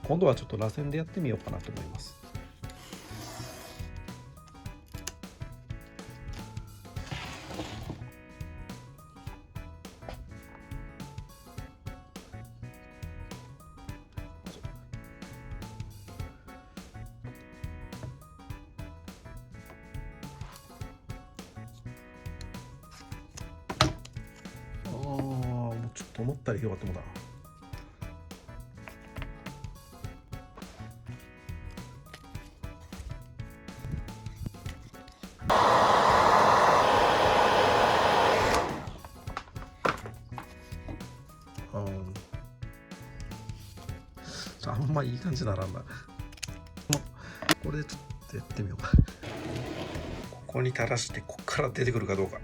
今度はちょっと螺旋でやってみようかなと思います。もうちょっと思ったより広がってもだ。あんまいい感じならんな。これでちょっとやってみようか。ここに垂らしてこっから出てくるかどうか。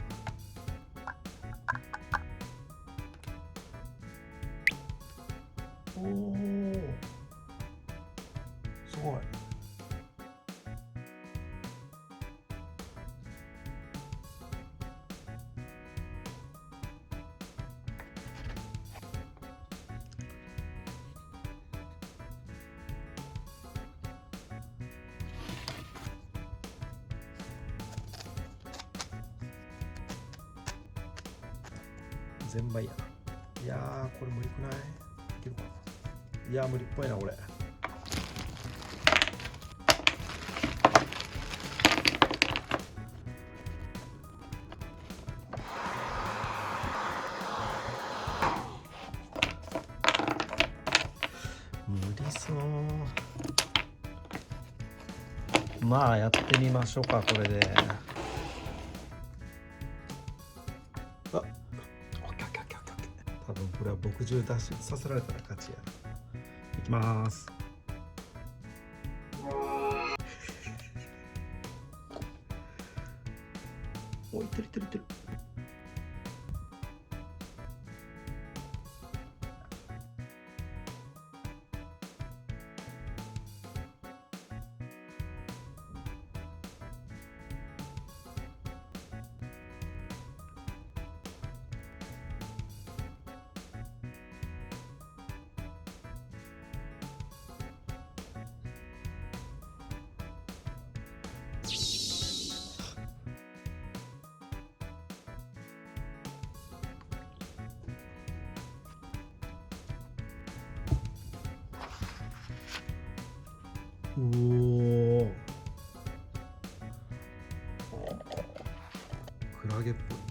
おお、すごい。全売やな。いやー、これ無理くない？いけるかな。いやー、無理っぽいなこれ。無理そう。まあやってみましょうか、これで。あ、オッケーオッケーオッケーオッケー。多分これは墨汁出しさせられたら勝ちやな。いきます。おい、いってるいってるいってる。おお、クラゲっぽい。